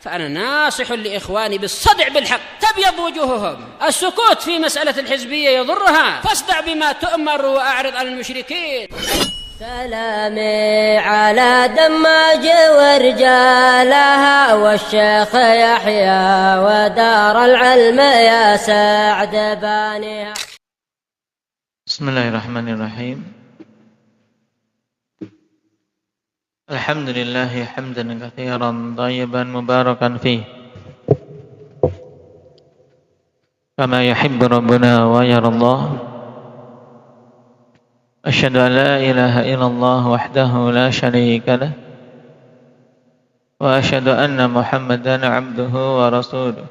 فأنا ناصح لإخواني بالصدع بالحق تبيض وجوههم. السكوت في مسألة الحزبية يضرها، فاصدع بما تؤمر وأعرض عن المشركين. سلامي على دماج ورجالها والشيخ يحيى ودار العلم يا سعد بانيها. Bismillahirrahmanirrahim. Alhamdulillah hamdan katsiran thayyiban mubarakan fih. Kama yuhibbu rabbuna wa yarallah. Asyhadu an la ilaha illallah wahdahu la syarika lah. Wa asyhadu anna Muhammadan 'abduhu wa rasuluh.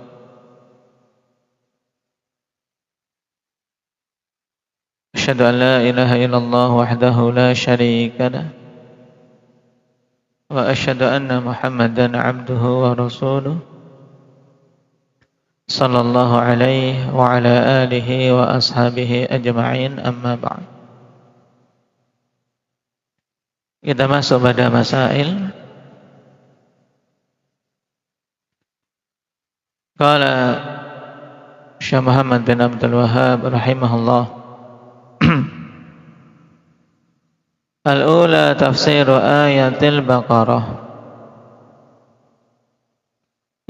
Asyhadu an la ilaha illallah wahdahu la syarika lah. Wa asyhadu anna Muhammadan 'abduhu wa rasuluh. Sallallahu alaihi wa ala alihi wa ashabihi ajma'in, amma ba'd. Kita masuk pada masail. Qala Syekh Muhammad bin Abdul Wahhab rahimahullah. Al-ula tafsir ayatil Baqarah.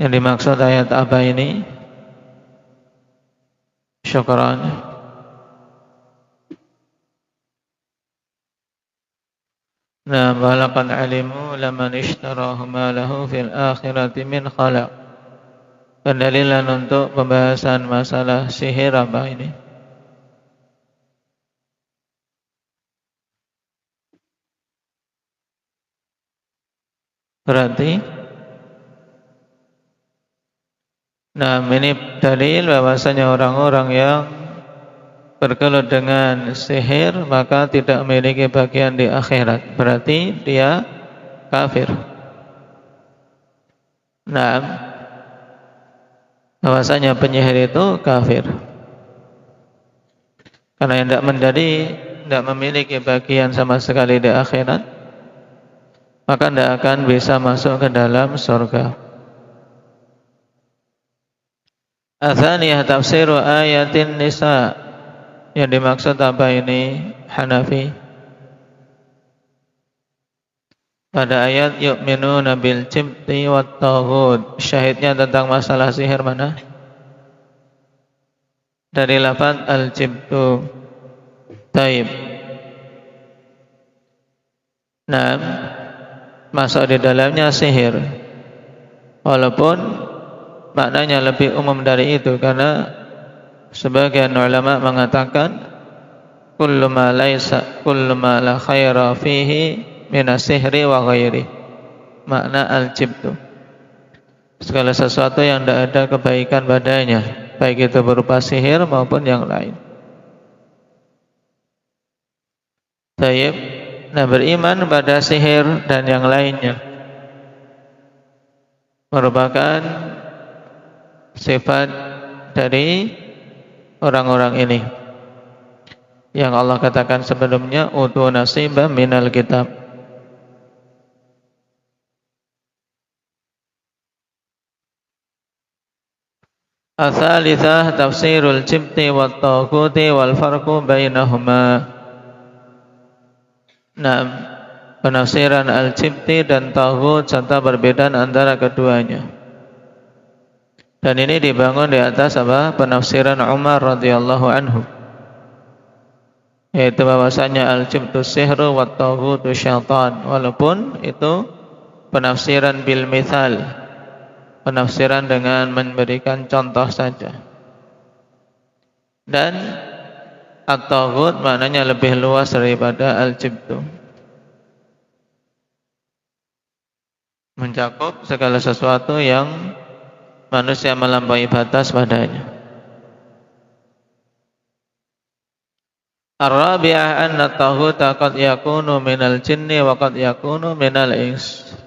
Yang dimaksud ayat apa ini? Syukran. Nah, walaqad alimu laman ishtarahu ma lahu fil akhirati min khalaq. Pendalilan untuk pembahasan masalah sihir apa ini? Berarti ini dalil bahwasanya orang-orang yang bergelut dengan sihir maka tidak memiliki bagian di akhirat, berarti dia kafir. Bahwasanya penyihir itu kafir karena yang tidak memiliki bagian sama sekali di akhirat, maka tidak akan bisa masuk ke dalam surga. Atsaniyah tafsiru ayatin nisa. Yang dimaksud apa ini Hanafi? Pada ayat yu'minuna bil jibti wat taghut, syahidnya tentang masalah sihir mana? Dari lafaz al-jibtu. Taib. Masuk di dalamnya sihir. Walaupun maknanya lebih umum dari itu, karena sebagian ulama mengatakan kullu ma la khaira fihi minas sihri wa ghairi. Makna al-jibtu, segala sesuatu yang tidak ada kebaikan padanya, baik itu berupa sihir maupun yang lain. Taib. Beriman pada sihir dan yang lainnya merupakan sifat dari orang-orang ini yang Allah katakan sebelumnya utu nasibam minal kitab. Atsalitsah tafsirul jibti wat taghuti wal farqu bainahuma. Penafsiran al-jibti dan taghut serta perbedaan antara keduanya. Dan ini dibangun di atas apa? Penafsiran Umar radhiyallahu anhu, yaitu bahwasanya al-jibtu sihru wat taghutu syaitan, walaupun itu penafsiran bil mithal, penafsiran dengan memberikan contoh saja. Dan at-taghut maknanya lebih luas daripada al-jibtu, mencakup segala sesuatu yang manusia melampaui batas padanya. Ar-rabi'ah anna at-taghuta qad yakunu minal jinni wa qad yakunu minal ins.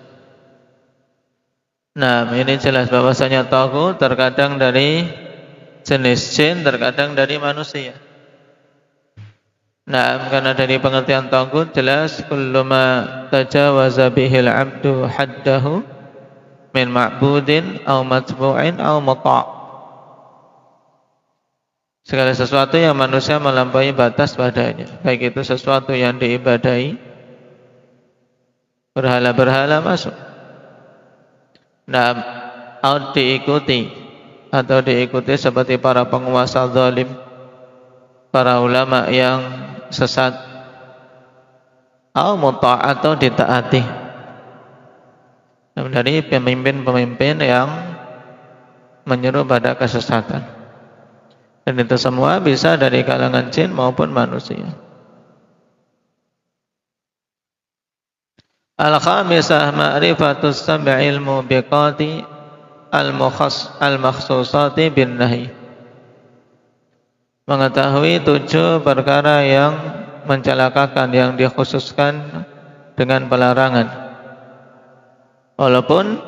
Ini jelas bahwasanya taghut terkadang dari jenis jin, terkadang dari manusia. Karena dari pengertian taghut jelas kullu ma tajawaza bihil 'abdu haddahu min ma'budin au matbu'in au muta'. Segala sesuatu yang manusia melampaui batas padanya, baik itu sesuatu yang diibadahi, berhala-berhala masuk. Nah, atau diikuti seperti para penguasa zalim, para ulama yang sesat, atau ditaati dari pemimpin-pemimpin yang menyeru pada kesesatan. Dan itu semua bisa dari kalangan jin maupun manusia. Al-khamisah ma'rifatus sab'il mubiqati al-makhsusati bin nahi. Mengetahui 7 perkara yang mencelakakan, yang dikhususkan dengan pelarangan. Walaupun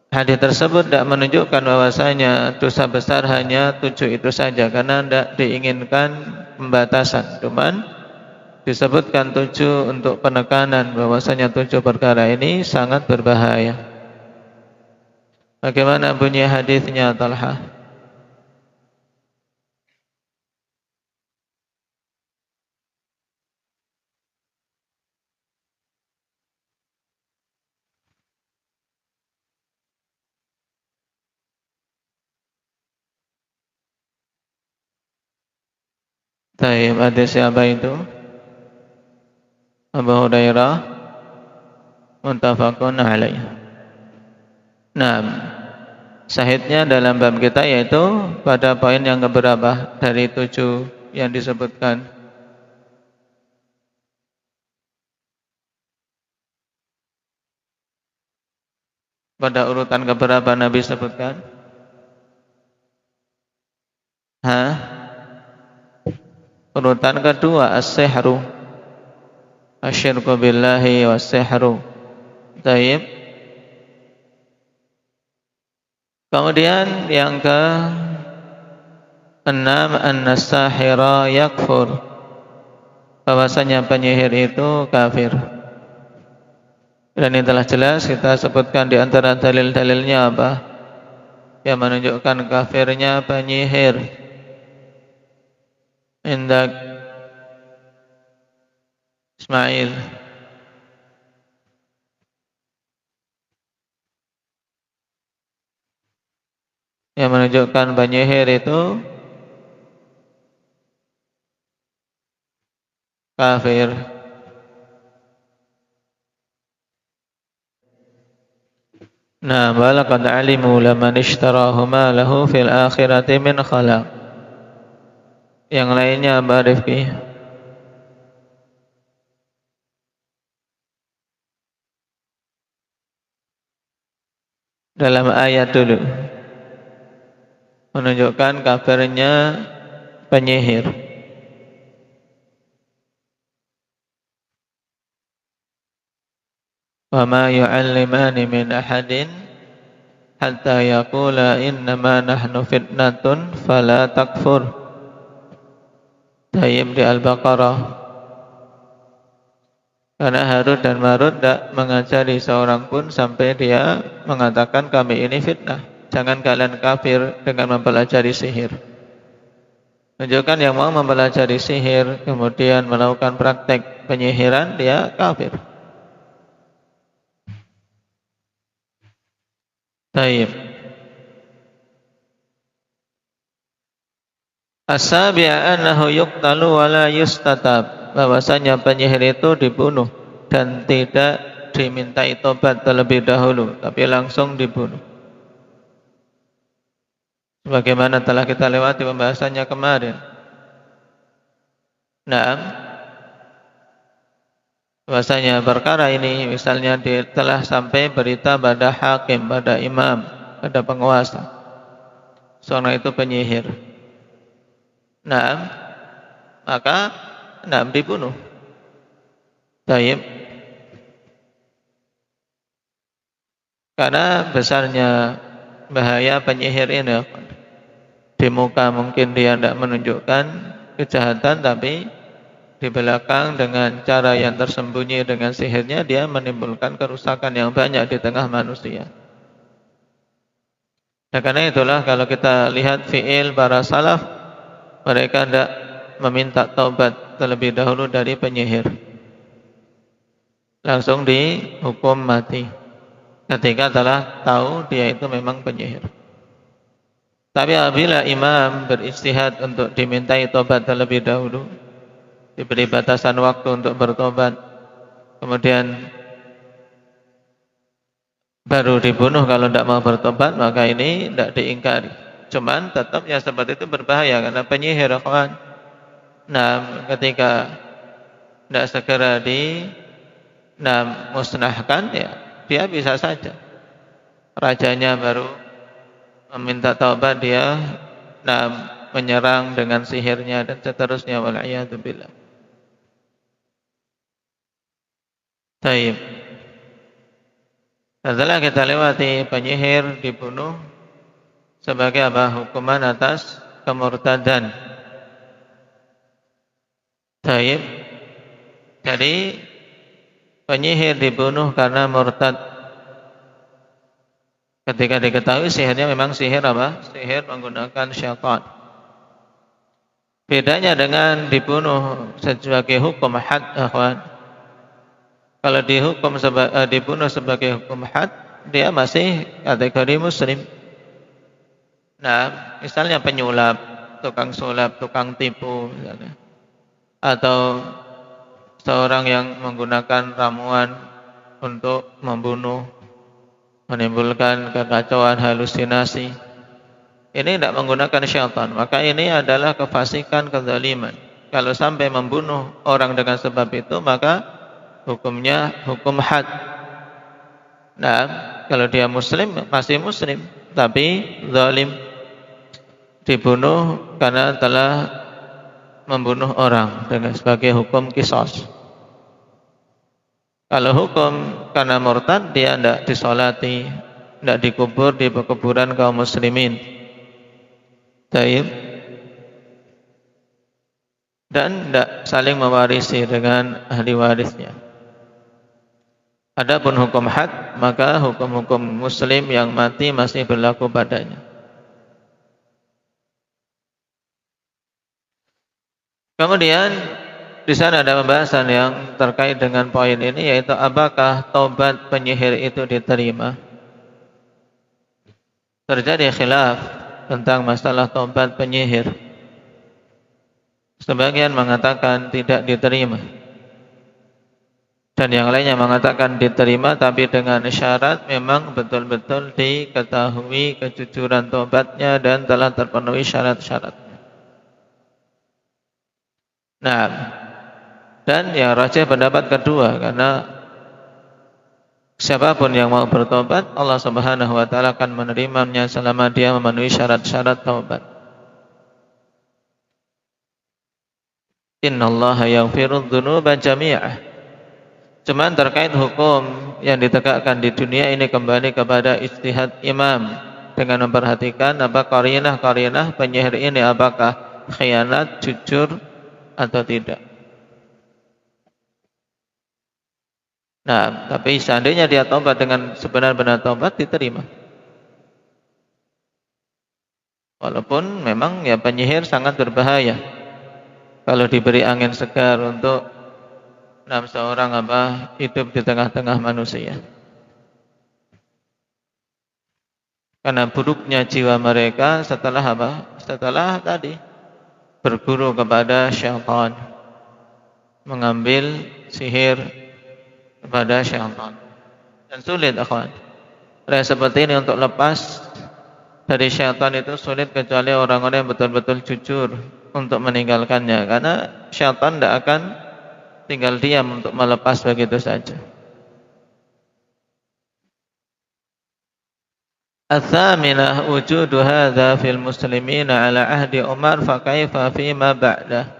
hadis tersebut tidak menunjukkan bahwasanya dosa besar hanya 7 itu saja, karena tidak diinginkan pembatasan. Cuman disebutkan 7 untuk penekanan bahwasanya 7 perkara ini sangat berbahaya. Bagaimana bunyi hadisnya, Talha? Taib, hadis siapa itu? Abu Hurairah, muttafaqun alaih. Nah, sahihnya dalam bab kita yaitu pada poin yang keberapa dari 7 yang disebutkan? Pada urutan keberapa Nabi sebutkan? Urutan kedua, as-sihru, asyirku billahi was-sihru. Taib. Kemudian yang ke-6, an-sahira yakfur, bahwasanya penyihir itu kafir. Dan ini telah jelas kita sebutkan di antara dalil-dalilnya apa yang menunjukkan kafirnya penyihir. Indak Ismail. Yang menunjukkan penyihir itu kafir. Nah, walaqad alimu laman ishtarahu ma lahu fil akhirati min khalaq. Yang lainnya Mbak Rifki. Dalam ayat dulu menunjukkan kabarnya penyihir. Wa ma yu'allimani min ahadin hatta yaqula innama nahnu fitnatun fala takfur. Tayyib di Al-Baqarah. Karena Harut dan Marut tidak mengajari seorang pun sampai dia mengatakan kami ini fitnah. Jangan kalian kafir dengan mempelajari sihir. Menunjukkan yang mau mempelajari sihir kemudian melakukan praktek penyihiran, dia kafir. Tayyib. As-sabi'a annahu yuqtalu wa la yustatab, bahwasanya penyihir itu dibunuh dan tidak dimintai tobat terlebih dahulu, tapi langsung dibunuh. Sebagaimana telah kita lewati pembahasannya kemarin. Naam, bahwasanya perkara ini misalnya telah sampai berita pada hakim, pada imam, pada penguasa, seorang itu penyihir. Naam, maka naam dibunuh. Taib. Karena besarnya bahaya penyihir ini. Di muka mungkin dia tidak menunjukkan kejahatan, tapi di di belakang dengan cara yang tersembunyi dengan sihirnya, dia menimbulkan kerusakan yang banyak di tengah manusia. Dan karena itulah kalau kita lihat fi'il para salaf, mereka tidak meminta taubat terlebih dahulu dari penyihir, langsung dihukum mati ketika telah tahu dia itu memang penyihir. Tapi apabila imam beristihad untuk dimintai taubat terlebih dahulu, diberi batasan waktu untuk bertobat, kemudian baru dibunuh kalau tidak mau bertobat, maka ini tidak diingkari. Cuman tetap yang seperti itu berbahaya karena penyihir, kawan. Nah, ketika tidak segera musnahkan, ya dia bisa saja rajanya baru meminta taubat, dia menyerang dengan sihirnya dan seterusnya, wal'iyadu billah. Taib. Setelah kita lewati penyihir dibunuh sebagai apa? Hukuman atas kemurtadan. Taib. Jadi penyihir dibunuh karena murtad. Ketika diketahui sihirnya memang sihir apa? Sihir menggunakan syaitan. Bedanya dengan dibunuh sebagai hukum had, akhwan. Kalau dibunuh sebagai hukum had, dia masih kategori muslim. Nah, misalnya penyulap, tukang sulap, tukang tipu, misalnya. Atau seorang yang menggunakan ramuan untuk membunuh, menimbulkan kekacauan, halusinasi, ini tidak menggunakan syaitan, maka ini adalah kefasikan, kezaliman. Kalau sampai membunuh orang dengan sebab itu, maka hukumnya hukum had. Nah, kalau dia muslim, masih muslim, tapi zalim, dibunuh karena telah membunuh orang dengan sebagai hukum qisas. Kalau hukum karena murtad, dia tidak disolati, tidak dikubur di kuburan kaum muslimin. Taib. Dan tidak saling mewarisi dengan ahli warisnya. Adapun hukum had, maka hukum-hukum muslim yang mati masih berlaku padanya. Kemudian di sana ada pembahasan yang terkait dengan poin ini, yaitu apakah taubat penyihir itu diterima? Terjadi khilaf tentang masalah taubat penyihir. Sebagian mengatakan tidak diterima, dan yang lainnya mengatakan diterima, tapi dengan syarat memang betul-betul diketahui kejujuran taubatnya dan telah terpenuhi syarat-syaratnya. Nah, dan yang rajih pendapat kedua, karena siapapun yang mau bertobat, Allah Subhanahu wa taala akan menerimanya selama dia memenuhi syarat-syarat taubat. Innallaha yaghfiru dzunuba jami'ah. Cuman terkait hukum yang ditegakkan di dunia ini kembali kepada ijtihad imam dengan memperhatikan apa qarinah penyihir ini, apakah khianat, jujur atau tidak. Nah, tapi seandainya dia taubat dengan sebenar-benar taubat, diterima. Walaupun memang ya penyihir sangat berbahaya kalau diberi angin segar untuk seorang hidup di tengah-tengah manusia. Karena buruknya jiwa mereka setelah Setelah tadi berguru kepada syaitan, mengambil sihir kepada syaitan. Dan sulit, akhwan. Orang seperti ini untuk lepas dari syaitan itu sulit, kecuali orang-orang yang betul-betul jujur untuk meninggalkannya, karena syaitan tidak akan tinggal diam untuk melepas begitu saja. Ats-tsaminah wujudu hadza fil muslimina ala ahdi Umar fa kaifa fima ba'dah.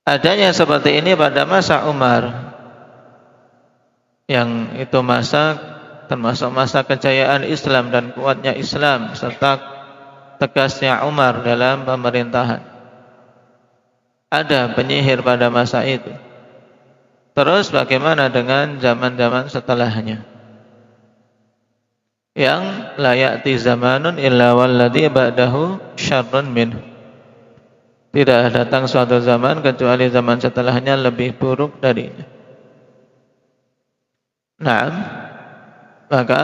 Adanya seperti ini pada masa Umar, yang itu masa termasuk masa kejayaan Islam dan kuatnya Islam serta tegasnya Umar dalam pemerintahan. ada penyihir pada masa itu. Terus bagaimana dengan zaman-zaman setelahnya? Yang la ya'ti zamanun illa walladhi ba'dahu syarrun minhu. Tidak datang suatu zaman kecuali zaman setelahnya lebih buruk darinya. Nah, maka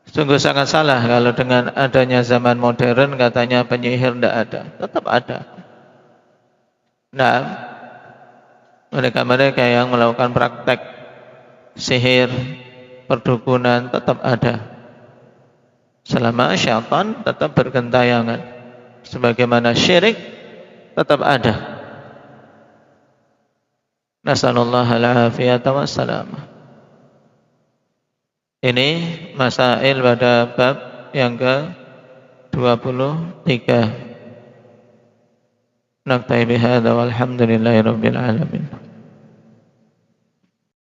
sungguh sangat salah kalau dengan adanya zaman modern katanya penyihir tidak ada. Tetap ada. Nah, mereka-mereka yang melakukan praktek sihir, perdukunan tetap ada. Selama syaitan tetap bergentayangan, sebagaimana syirik tetap ada. Nasallallahu al-afiyata wassalamah. Ini masail pada bab yang ke-23. Naktai bihadza walhamdulillahi rabbil alamin.